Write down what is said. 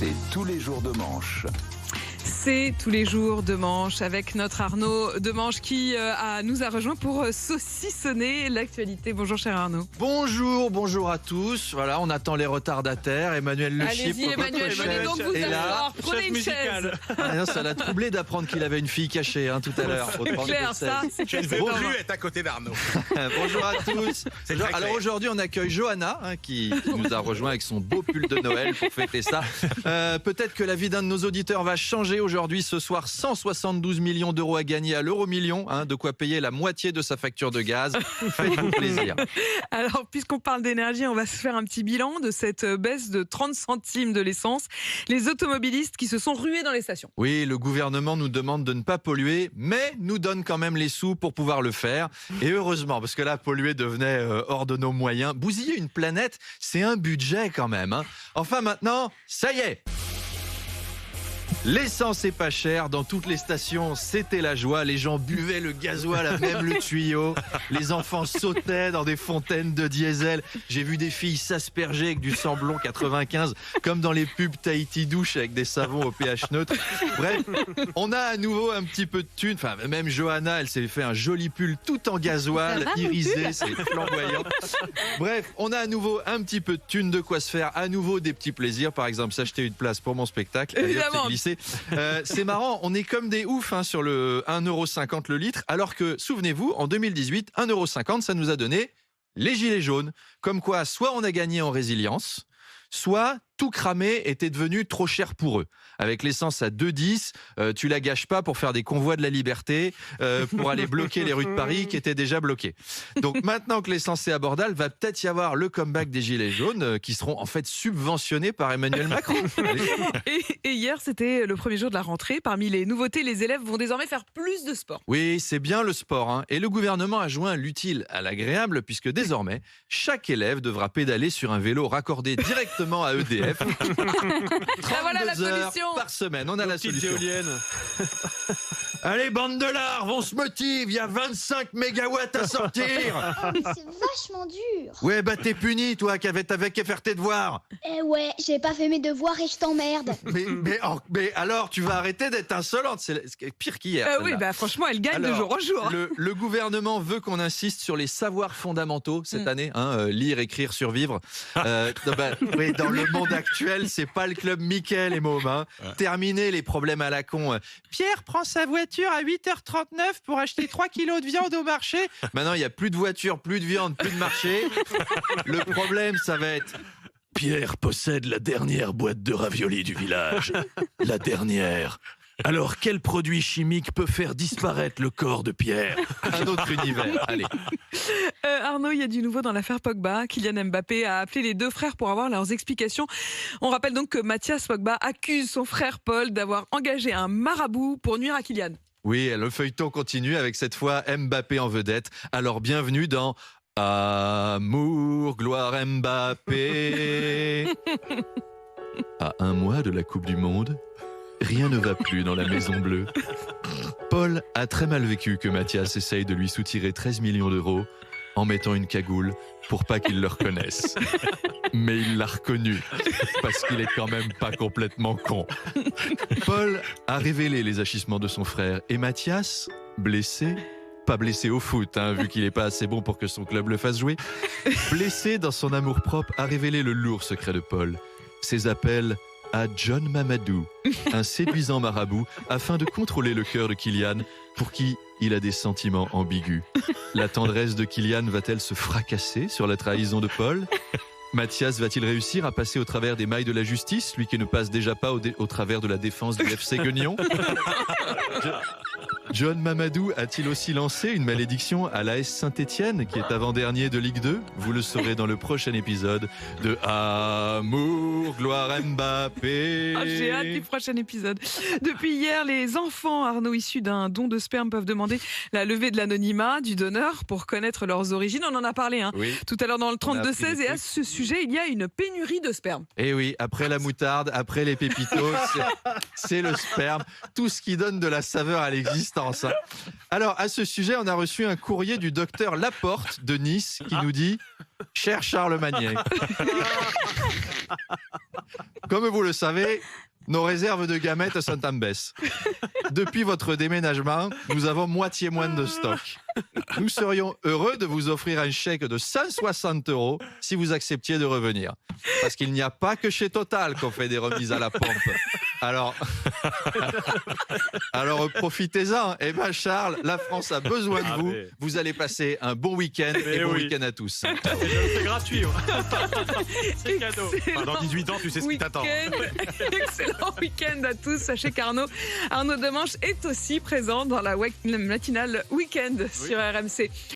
C'est tous les jours de manche. C'est tous les jours de manche avec notre Arnaud de Manche qui nous a rejoint pour saucissonner l'actualité. Bonjour cher Arnaud. Bonjour à tous. Voilà, on attend les retardataires. Emmanuel Le Chip. Allez-y Emmanuel, venez donc vous asseoir. Prenez une chaise. Ça l'a troublé d'apprendre qu'il avait une fille cachée tout à l'heure. C'est clair, ça. Je ne veux plus être à côté d'Arnaud. Bonjour à tous. Alors aujourd'hui, on accueille Johanna qui nous a rejoint avec son beau pull de Noël pour fêter ça. Peut-être que la vie d'un de nos auditeurs va changer aujourd'hui. Ce soir, 172 millions d'euros à gagner à l'euro-million. De quoi payer la moitié de sa facture de gaz. Faites-vous plaisir. Alors, puisqu'on parle d'énergie, on va se faire un petit bilan de cette baisse de 30 centimes de l'essence. Les automobilistes qui se sont rués dans les stations. Oui, le gouvernement nous demande de ne pas polluer, mais nous donne quand même les sous pour pouvoir le faire. Et heureusement, parce que là, polluer devenait hors de nos moyens. Bousiller une planète, c'est un budget quand même. Enfin maintenant, ça y est. L'essence est pas chère, dans toutes les stations, c'était la joie. Les gens buvaient le gasoil, même le tuyau. Les enfants sautaient dans des fontaines de diesel. J'ai vu des filles s'asperger avec du Samblon 95, comme dans les pubs Tahiti Douche avec des savons au pH neutre. Bref, on a à nouveau un petit peu de thunes. Enfin, même Johanna, elle s'est fait un joli pull tout en gasoil, irisé, c'est flamboyant. Bref, on a à nouveau un petit peu de thunes, de quoi se faire à nouveau des petits plaisirs. Par exemple, s'acheter une place pour mon spectacle. Évidemment. C'est marrant, on est comme des oufs sur le 1,50€ le litre, alors que, souvenez-vous, en 2018, 1,50€, ça nous a donné les gilets jaunes. Comme quoi, soit on a gagné en résilience, soit tout cramé était devenu trop cher pour eux. Avec l'essence à 2,10, tu la gâches pas pour faire des convois de la liberté, pour aller bloquer les rues de Paris qui étaient déjà bloquées. Donc maintenant que l'essence est abordable, va peut-être y avoir le comeback des gilets jaunes qui seront en fait subventionnés par Emmanuel Macron. Et hier, c'était le premier jour de la rentrée. Parmi les nouveautés, les élèves vont désormais faire plus de sport. Oui, c'est bien le sport. Et le gouvernement a joint l'utile à l'agréable puisque désormais, chaque élève devra pédaler sur un vélo raccordé directement à EDF. 32 voilà la heures solution. par semaine, on a la solution. Éolienne. Allez, bande de larves, on se motive, il y a 25 mégawatts à sortir. Oh, mais c'est vachement dur. Ouais, bah t'es puni, toi, t'avais qu'à faire tes devoirs. Eh ouais, j'ai pas fait mes devoirs et je t'emmerde. Mais alors, tu vas arrêter d'être insolente, c'est pire qu'hier. Oui, celle-là. franchement, elle gagne de jour en jour. Le gouvernement veut qu'on insiste sur les savoirs fondamentaux cette année, lire, écrire, survivre. Oui, dans le monde actuel, c'est pas le club Mickey, les mômes. Terminer les problèmes à la con. Pierre prend sa voiture à 8h39 pour acheter 3 kilos de viande au marché. Maintenant, il n'y a plus de voiture, plus de viande, plus de marché. Le problème, ça va être... Pierre possède la dernière boîte de raviolis du village. La dernière. Alors, quel produit chimique peut faire disparaître le corps de Pierre? Un autre univers, allez. Arnaud, il y a du nouveau dans l'affaire Pogba. Kylian Mbappé a appelé les deux frères pour avoir leurs explications. On rappelle donc que Mathias Pogba accuse son frère Paul d'avoir engagé un marabout pour nuire à Kylian. Oui, le feuilleton continue avec cette fois Mbappé en vedette. Alors, bienvenue dans... Amour, gloire Mbappé. À un mois de la Coupe du Monde, rien ne va plus dans la Maison Bleue. Paul a très mal vécu que Mathias essaye de lui soutirer 13 millions d'euros en mettant une cagoule pour pas qu'il le reconnaisse. Mais il l'a reconnu, parce qu'il est quand même pas complètement con. Paul a révélé les agissements de son frère et Mathias, blessé, pas blessé au foot, vu qu'il n'est pas assez bon pour que son club le fasse jouer, blessé dans son amour-propre, a révélé le lourd secret de Paul. Ses appels à John Mamadou, un séduisant marabout, afin de contrôler le cœur de Kylian, pour qui il a des sentiments ambigus. La tendresse de Kylian va-t-elle se fracasser sur la trahison de Paul ? Mathias va-t-il réussir à passer au travers des mailles de la justice, lui qui ne passe déjà pas au travers de la défense du FC Guignon ? John Mamadou a-t-il aussi lancé une malédiction à l'AS Saint-Étienne, qui est avant-dernier de Ligue 2 ? Vous le saurez dans le prochain épisode de Amour, gloire Mbappé. J'ai hâte du prochain épisode. Depuis hier, les enfants, Arnaud, issus d'un don de sperme peuvent demander la levée de l'anonymat du donneur pour connaître leurs origines. On en a parlé tout à l'heure dans le 32-16 et à ce sujet, il y a une pénurie de sperme. Et oui, après la moutarde, après les pépitos, c'est le sperme, tout ce qui donne de la saveur à l'existence. Alors, à ce sujet, on a reçu un courrier du docteur Laporte de Nice qui nous dit « Cher Charles Magnet, Comme vous le savez, nos réserves de gamètes sont en baisse. Depuis votre déménagement, nous avons moitié moins de stock. Nous serions heureux de vous offrir un chèque de 160 € si vous acceptiez de revenir. Parce qu'il n'y a pas que chez Total qu'on fait des remises à la pompe. Alors profitez-en. Eh bien Charles, la France a besoin de vous. Mais... Vous allez passer un bon week-end et bon week-end à tous. C'est gratuit. C'est cadeau. Dans 18 ans, tu sais ce qui t'attend. Excellent week-end à tous. Sachez qu'Arnaud Demanche est aussi présent dans la matinale week-end sur RMC.